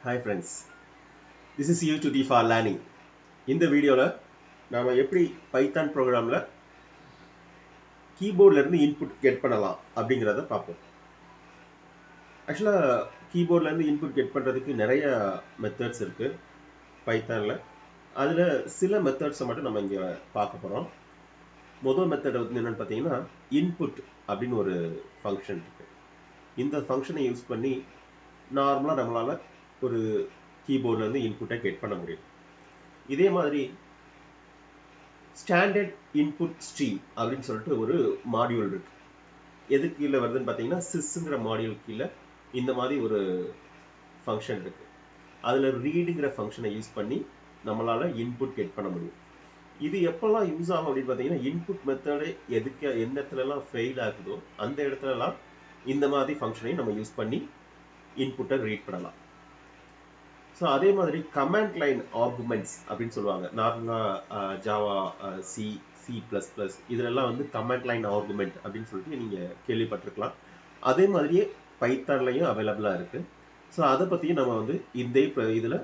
Hi friends, this is U2D for learning. இந்த வீடியோவில் நாம் எப்படி பைத்தான் ப்ரோக்ராமில் கீபோர்ட்லேருந்து இன்புட் கெட் பண்ணலாம் அப்படிங்கிறத பார்ப்போம். ஆக்சுவலாக கீபோர்ட்லேருந்து இன்புட் கெட் பண்ணுறதுக்கு நிறைய மெத்தட்ஸ் இருக்குது பைத்தானில். அதில் சில மெத்தட்ஸை மட்டும் நம்ம இங்கே பார்க்க போகிறோம். முதல் மெத்தட் வந்து என்னென்னு பார்த்தீங்கன்னா இன்புட் அப்படின்னு ஒரு ஃபங்க்ஷன் இருக்குது. இந்த ஃபங்க்ஷனை யூஸ் பண்ணி நார்மலாக நம்மளால் ஒரு கீபோர்ட்லேருந்து இன்புட்டை கெட் பண்ண முடியும். இதே மாதிரி ஸ்டாண்டர்ட் இன்புட் ஸ்ட்ரீம் அப்படின்னு சொல்லிட்டு ஒரு மாடியூல் இருக்கு. எதுக்கு கீழே வருதுன்னு பார்த்தீங்கன்னா சிஸ்ங்கிற மாடியூல் கீழே இந்த மாதிரி ஒரு ஃபங்க்ஷன் இருக்கு. அதில் ரீடுங்கிற ஃபங்க்ஷனை யூஸ் பண்ணி நம்மளால இன்புட் கெட் பண்ண முடியும். இது எப்பெல்லாம் யூஸ் ஆகும் அப்படின்னு பார்த்தீங்கன்னா இன்புட் மெத்தடு எதுக்கு எந்த இடத்துலலாம் ஃபெயில் ஆகுதோ அந்த இடத்துலலாம் இந்த மாதிரி ஃபங்க்ஷனையும் நம்ம யூஸ் பண்ணி இன்புட்டை ரீட் பண்ணலாம். ஸோ அதே மாதிரி கமாண்ட் லைன் ஆர்குமெண்ட்ஸ் அப்படின்னு சொல்லுவாங்க. நார்மலாக ஜாவா, சி++, இதிலெல்லாம் வந்து கமாண்ட் லைன் ஆர்குமெண்ட் அப்படின்னு சொல்லிட்டு நீங்கள் கேள்விப்பட்டிருக்கலாம். அதே மாதிரியே பைத்தான்லையும் அவைலபிளாக இருக்குது. ஸோ அதை பற்றியும் நம்ம வந்து இந்த இதில்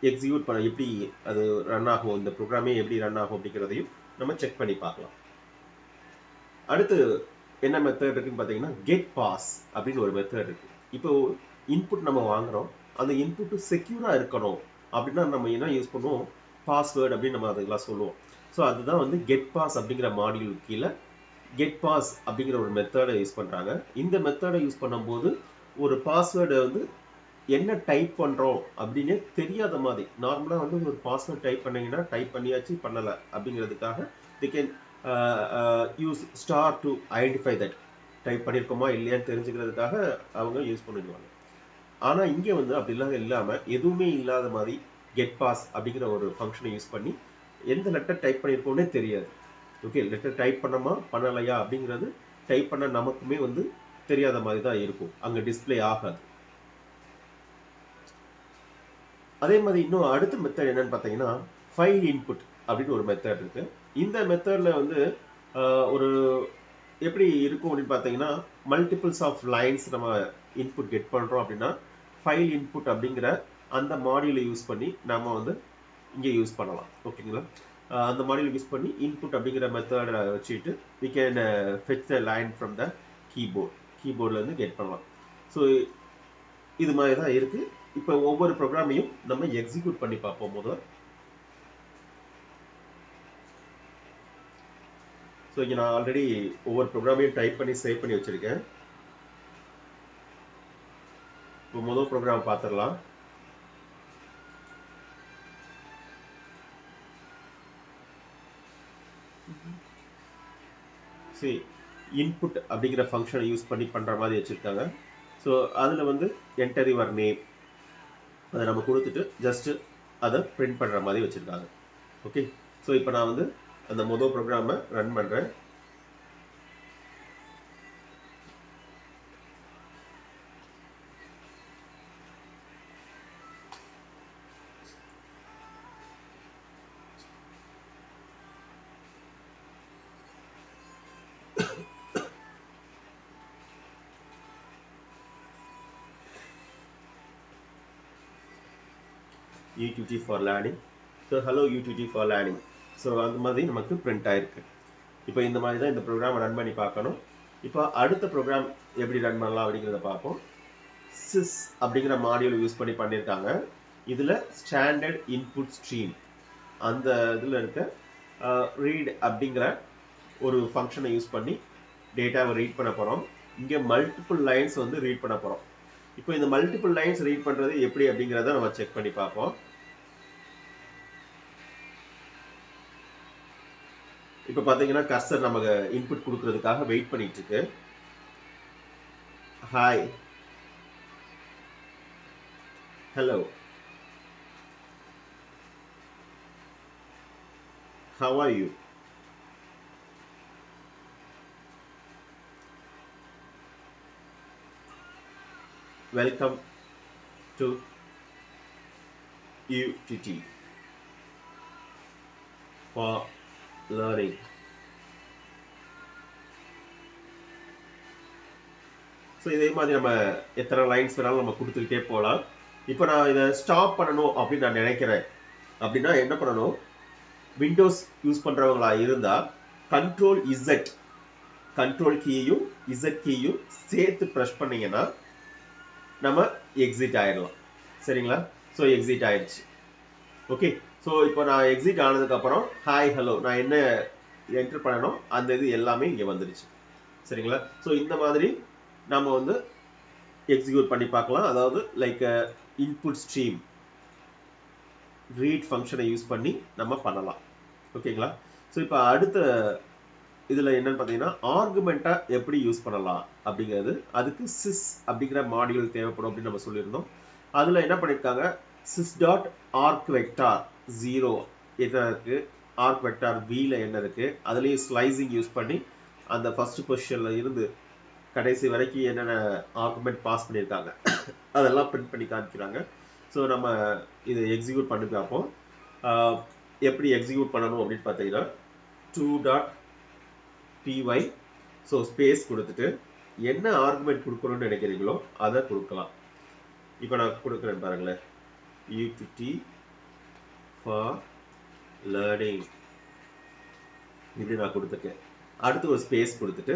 எக்ஸிக்யூட் பண்ண எப்படி அது ரன் ஆகும், இந்த ப்ரோக்ராமே எப்படி ரன் ஆகும் அப்படிங்கிறதையும் நம்ம செக் பண்ணி பார்க்கலாம். அடுத்து என்ன மெத்தட் இருக்குன்னு பார்த்தீங்கன்னா கெட் பாஸ் அப்படின்னு ஒரு மெத்தட் இருக்குது. இப்போ இன்புட் நம்ம வாங்குகிறோம், அந்த இன்புட்டு செக்யூராக இருக்கணும் அப்படின்னா நம்ம என்ன யூஸ் பண்ணுவோம், பாஸ்வேர்டு அப்படின்னு நம்ம அதெல்லாம் சொல்லுவோம். ஸோ அதுதான் வந்து கெட் பாஸ் அப்படிங்கிற மாடியூல் கீழே கெட் பாஸ் அப்படிங்கிற ஒரு மெத்தடை யூஸ் பண்ணுறாங்க. இந்த மெத்தடை யூஸ் பண்ணும்போது ஒரு பாஸ்வேர்டை வந்து என்ன டைப் பண்ணுறோம் அப்படின்னு தெரியாத மாதிரி, நார்மலாக வந்து ஒரு பாஸ்வேர்ட் டைப் பண்ணீங்கன்னா டைப் பண்ணியாச்சு பண்ணலை அப்படிங்கிறதுக்காக they can use star to identify that, type பண்ணியிருக்கோமா இல்லையான்னு தெரிஞ்சுக்கிறதுக்காக அவங்க யூஸ் பண்ணிடுவாங்க. ஆனால் இங்கே வந்து அப்படிலாம் இல்லாமல் எதுவுமே இல்லாத மாதிரி கெட் பாஸ் அப்படிங்கிற ஒரு ஃபங்க்ஷனை யூஸ் பண்ணி எந்த லெட்டர் டைப் பண்ணியிருக்கோன்னே தெரியாது. ஓகே, லெட்டர் டைப் பண்ணமா பண்ணலையா அப்படிங்கிறது டைப் பண்ண நமக்குமே வந்து தெரியாத மாதிரி தான் இருக்கும், அங்கே டிஸ்பிளே ஆகாது. அதே மாதிரி இன்னும் அடுத்த மெத்தட் என்னன்னு பார்த்தீங்கன்னா ஃபைல் இன்புட் அப்படின்னு ஒரு மெத்தட் இருக்கு. இந்த மெத்தடில் வந்து ஒரு எப்படி இருக்கும் அப்படின்னு பார்த்தீங்கன்னா மல்டிபிள்ஸ் ஆஃப் லைன்ஸ் நம்ம இன்புட் கெட் பண்ணுறோம் அப்படின்னா ஃபைல் இன்புட் அப்படிங்கிற அந்த மாடியூலை யூஸ் பண்ணி நம்ம வந்து இங்கே யூஸ் பண்ணலாம். ஓகேங்களா, அந்த மாடியூல் யூஸ் பண்ணி இன்புட் அப்படிங்கிற மெத்தடை வச்சுட்டு we can fetch the line from the கீபோர்ட்லேருந்து கெட் பண்ணலாம். ஸோ இது மாதிரி தான் இருக்குது. இப்போ ஒவ்வொரு ப்ரோக்ராமையும் நம்ம எக்ஸிக்யூட் பண்ணி பார்ப்போம் முதல்ல. ஸோ இங்கே நான் ஆல்ரெடி ஒவ்வொரு ப்ரோக்ராமையும் டைப் பண்ணி சேவ் பண்ணி வச்சுருக்கேன். இப்போ முதல் ப்ரோக்ராம் பார்த்துடலாம். சரி, இன்புட் அப்படிங்கிற ஃபங்க்ஷனை யூஸ் பண்ணி பண்ணுற மாதிரி வச்சுருக்காங்க. ஸோ அதில் வந்து என்டர் யுவர் நேம் அதை நம்ம கொடுத்துட்டு ஜஸ்ட்டு அதை பிரிண்ட் பண்ணுற மாதிரி வச்சுருக்காங்க. ஓகே, ஸோ இப்போ நான் வந்து அந்த முதல் ப்ரோக்ராமை ரன் பண்ணுறேன். U2G for learning. So hello U2G for learning. So அந்த மாதிரி நமக்கு பிரிண்ட் ஆயிருக்கு. இப்போ இந்த மாதிரி தான் இந்த ப்ரோக்ராமை ரன் பண்ணி பார்க்கணும். இப்போ அடுத்த ப்ரோக்ராம் எப்படி ரன் பண்ணலாம் அப்படிங்கிறத பார்ப்போம். சிஸ் அப்படிங்கிற மாடியூல் யூஸ் பண்ணி பண்ணியிருக்காங்க. இதில் ஸ்டாண்டர்ட் இன்புட் ஸ்ட்ரீம் அந்த இதில் இருக்க ரீட் அப்படிங்கிற ஒரு ஃபங்க்ஷனை யூஸ் பண்ணி டேட்டாவை ரீட் பண்ண போகிறோம். இங்கே மல்டிபிள் லைன்ஸ் வந்து ரீட் பண்ண போகிறோம். இப்போ இந்த மல்டிபிள் லைன்ஸ் ரீட் பண்ணுறது எப்படி அப்படிங்கிறத நம்ம செக் பண்ணி பார்ப்போம். இப்போ பார்த்தீங்கன்னா கர்சர் நமக்கு இன்புட் கொடுக்கறதுக்காக வெயிட் பண்ணிட்டு இருக்கு. Hi, hello, how are you? Welcome to U2T for learning. So இதே மாதிரி நம்ம எத்தனை லைன்ஸ் வேணாலும் நம்ம கொடுத்துக்கிட்டே போகலாம். இப்போ நான் இதை ஸ்டாப் பண்ணணும் அப்படின்னு நான் நினைக்கிறேன் அப்படின்னா என்ன பண்ணணும், விண்டோஸ் யூஸ் பண்றவங்களா இருந்தா கண்ட்ரோல் இசட், கண்ட்ரோல் கீயும் இசட் கீயும் சேர்த்து ப்ரெஸ் பண்ணீங்கன்னா நம்ம எக்ஸிட் ஆயிடலாம். சரிங்களா? ஸோ எக்ஸிட் ஆயிடுச்சு. ஓகே, ஸோ இப்போ நான் எக்ஸிட் ஆனதுக்கு அப்புறம் ஹாய் ஹலோ நான் என்ன என்டர் பண்ணணும் அந்த இது எல்லாமே இங்கே வந்துடுச்சு. சரிங்களா? ஸோ இந்த மாதிரி நம்ம வந்து எக்ஸிக்யூட் பண்ணி பார்க்கலாம். அதாவது லைக் இன்புட் ஸ்ட்ரீம் ரீட் ஃபங்க்ஷனை யூஸ் பண்ணி நம்ம பண்ணலாம். ஓகேங்களா? ஸோ இப்போ அடுத்த இதில் என்னன்னு பார்த்தீங்கன்னா ஆர்குமெண்ட்டா எப்படி யூஸ் பண்ணலாம் அப்படிங்கிறது. அதுக்கு சிஸ் அப்படிங்கிற மாடியூல் தேவைப்படும் அப்படின்னு நம்ம சொல்லியிருந்தோம். அதில் என்ன பண்ணியிருக்காங்க, சிஸ் டாட் ஆர்க் வெக்டார் 0 என்ன இருக்கு, ஆர்க் வெக்டார் வில என்ன இருக்கு, அதுலேயும் ஸ்லைசிங் யூஸ் பண்ணி அந்த ஃபர்ஸ்ட் பொசிஷன்ல இருந்து கடைசி வரைக்கும் என்னென்ன ஆர்குமெண்ட் பாஸ் பண்ணியிருக்காங்க அதெல்லாம் பிரிண்ட் பண்ணி காமிக்கிறாங்க. ஸோ நம்ம இதை எக்ஸிக்யூட் பண்ணி பார்ப்போம். எப்படி எக்ஸிக்யூட் பண்ணணும் அப்படின்னு பார்த்தீங்கன்னா 2.py ஸோ ஸ்பேஸ் கொடுத்துட்டு என்ன ஆர்குமெண்ட் கொடுக்கணும்னு நினைக்கிறீங்களோ அதை கொடுக்கலாம். இப்போ நான் கொடுக்குறேன் பாருங்களேன், utility for learning இப்படி நான் கொடுத்துருக்கேன். அடுத்து ஒரு ஸ்பேஸ் கொடுத்துட்டு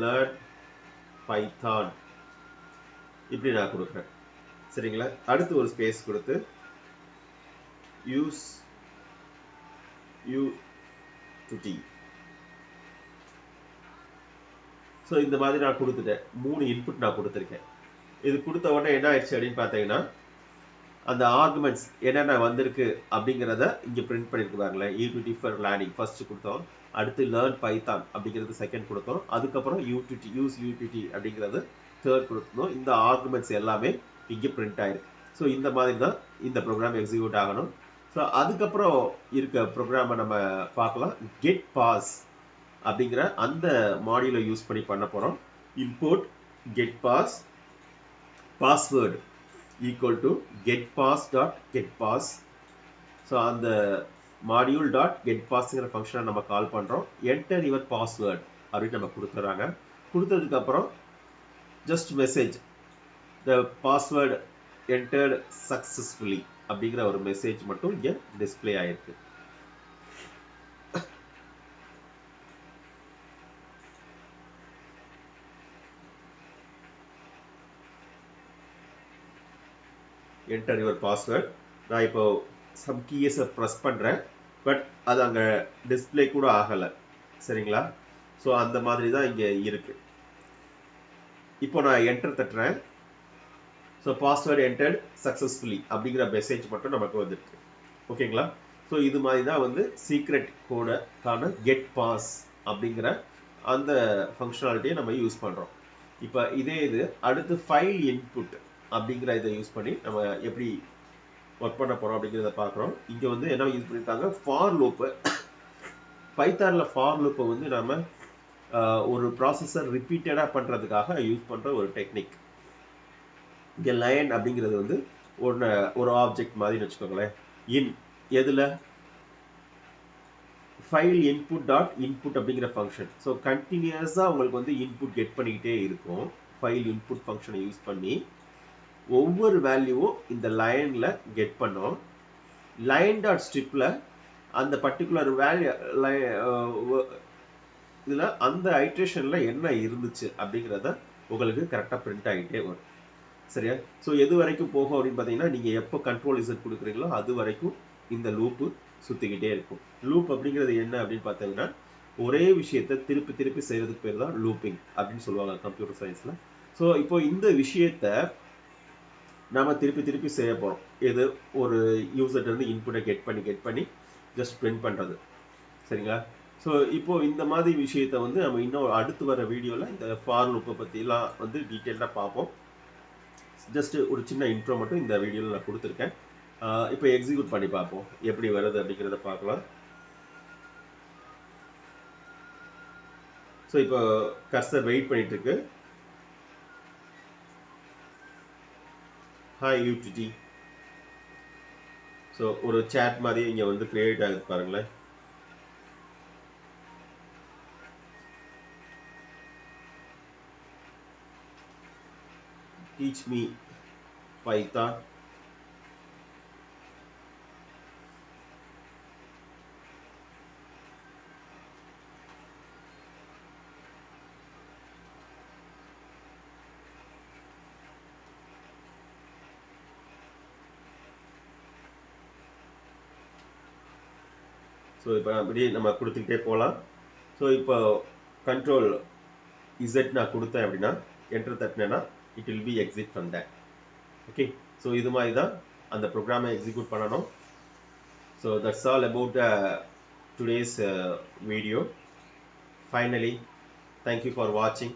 learn python இப்படி நான் கொடுக்குறேன். சரிங்களா? அடுத்து ஒரு ஸ்பேஸ் கொடுத்து use utility. ஸோ இந்த மாதிரி நான் கொடுத்துட்டேன். 3 இன்புட் நான் கொடுத்துருக்கேன். இது கொடுத்த உடனே என்ன ஆயிடுச்சு அப்படின்னு பார்த்தீங்கன்னா அந்த ஆர்குமெண்ட்ஸ் என்னென்ன வந்திருக்கு அப்படிங்கிறத இங்கே பிரிண்ட் பண்ணியிருக்கு பாருங்களேன். utility for learning ஃபர்ஸ்ட் கொடுத்தோம், அடுத்து லேர்ன் பைத்தான் அப்படிங்கிறது செகண்ட் கொடுத்தோம், அதுக்கப்புறம் utility யூஸ் utility அப்படிங்கிறது தேர்ட் கொடுத்தோம். இந்த ஆர்குமெண்ட்ஸ் எல்லாமே இங்கே பிரிண்ட் ஆயிருக்கு. ஸோ இந்த மாதிரி தான் இந்த ப்ரோக்ராம் எக்ஸிக்யூட் ஆகணும். ஸோ அதுக்கப்புறம் இருக்க ப்ரோக்ராமை நம்ம பார்க்கலாம். கெட் பாஸ் அப்படிங்கிற அந்த மாடியூலை யூஸ் பண்ணி பண்ண போகிறோம். Import get pass password equal to get pass dot get pass. So அந்த மாடியூல் டாட் கெட் பாஸ்ங்கிற ஃபங்க்ஷனை நம்ம கால் பண்ணுறோம். என்டர் யுவர் பாஸ்வேர்டு அப்படின்னு நம்ம கொடுத்துட்றாங்க. கொடுத்ததுக்கப்புறம் ஜஸ்ட் மெசேஜ் த பாஸ்வேர்டு என்டர்டு சக்ஸஸ்ஃபுல்லி அப்படிங்கிற ஒரு மெசேஜ் மட்டும் இங்கே டிஸ்பிளே ஆயிருக்கு. Enter your password. நான் இப்போ சம் கீஸை ப்ரெஸ் பண்ணுறேன், பட் அது அங்கே டிஸ்பிளே கூட ஆகலை. சரிங்களா? ஸோ அந்த மாதிரி தான் இங்கே இருக்கு. இப்போ நான் என்டர் தட்டுறேன். ஸோ பாஸ்வேர்டு என்டர்ட் சக்ஸஸ்ஃபுல்லி அப்படிங்கிற மெசேஜ் மட்டும் நமக்கு வந்துருக்கு. ஓகேங்களா? ஸோ இது மாதிரி தான் வந்து சீக்ரெட் கோடுக்கான கெட் பாஸ் அப்படிங்கிற அந்த ஃபங்க்ஷனாலிட்டியை நம்ம யூஸ் பண்ணுறோம். இப்போ இதே இது அடுத்து ஃபைல் இன்புட் அப்படிங்கிற இதை யூஸ் பண்ணி நம்ம எப்படி ஒர்க் பண்ண போகிறோம் அப்படிங்கிறத பார்க்குறோம். இங்கே வந்து என்ன யூஸ் பண்ணியிருக்காங்க, ஃபார் லூப்பு. பைத்தானில் ஃபார் லூப்பை வந்து நம்ம ஒரு ப்ராசஸர் ரிப்பீட்டடாக பண்ணுறதுக்காக யூஸ் பண்ணுற ஒரு டெக்னிக். இங்கே லைன் அப்படிங்கிறது வந்து ஒரு ஆப்ஜெக்ட் மாதிரி வச்சுக்கோங்களேன். இன் எதில் ஃபைல் இன்புட் டாட் இன்புட் அப்படிங்கிற ஃபங்க்ஷன். ஸோ கண்டினியூஸாக உங்களுக்கு வந்து இன்புட் கெட் பண்ணிக்கிட்டே இருக்கும். ஃபைல் இன்புட் ஃபங்க்ஷனை யூஸ் பண்ணி ஒவ்வொரு வேல்யூவும் இந்த லைனில் கெட் பண்ணோம். லைன் டாட் ஸ்ட்ரிப்பில் அந்த பர்டிகுலர் வேல்யூ இதில் அந்த ஐட்ரேஷனில் என்ன இருந்துச்சு அப்படிங்கிறத உங்களுக்கு கரெக்டாக பிரிண்ட் ஆகிட்டே வரும். சரியா? ஸோ எது வரைக்கும் போகும் அப்படின்னு பார்த்தீங்கன்னா நீங்கள் எப்போ கண்ட்ரோல் இசட் கொடுக்குறீங்களோ அது வரைக்கும் இந்த லூப்பு சுற்றிக்கிட்டே இருக்கும். லூப் அப்படிங்கிறது என்ன அப்படின்னு பார்த்தீங்கன்னா ஒரே விஷயத்தை திருப்பி திருப்பி செய்கிறதுக்கு பேர் தான் லூப்பிங் அப்படின்னு சொல்லுவாங்க கம்ப்யூட்டர் சயின்ஸில். ஸோ இப்போ இந்த விஷயத்தை நாம திருப்பி திருப்பி செய்ய போகிறோம். இது ஒரு யூசர்ட்ட இருந்து இன்புட்டை கெட் பண்ணி ஜஸ்ட் பிரிண்ட் பண்ணுறது. சரிங்களா? ஸோ இப்போ இந்த மாதிரி விஷயத்தை வந்து நம்ம இன்னும் அடுத்து வர வீடியோவில் இந்த ஃபார் லூப்பை பற்றிலாம் வந்து டீட்டெயிலாக பார்ப்போம். ஜஸ்ட் ஒரு சின்ன இன்ட்ரோ மட்டும் இந்த வீடியோவில் நான் கொடுத்துருக்கேன். இப்போ எக்ஸிக்யூட் பண்ணி பார்ப்போம் எப்படி வருது அப்படிங்கிறத பார்க்கலாம். ஸோ இப்போ கர்சர் வெயிட் பண்ணிட்டு இருக்கு. Hi UTD. ஸோ ஒரு சேட் மாதிரி இங்கே வந்து கிரியேட் ஆகுது பாருங்களேன். teach me Python. ஸோ இப்போ அப்படியே நம்ம கொடுத்துக்கிட்டே போகலாம். ஸோ இப்போ கண்ட்ரோல் இசட் நான் கொடுத்தேன் அப்படின்னா என்டர் தட்டினேன்னா it will be exit from that. Okay, so இது மாதிரி தான் அந்த ப்ரோக்ராமை எக்ஸிக்யூட் பண்ணணும். So that's all about today's video. Finally, thank you for watching.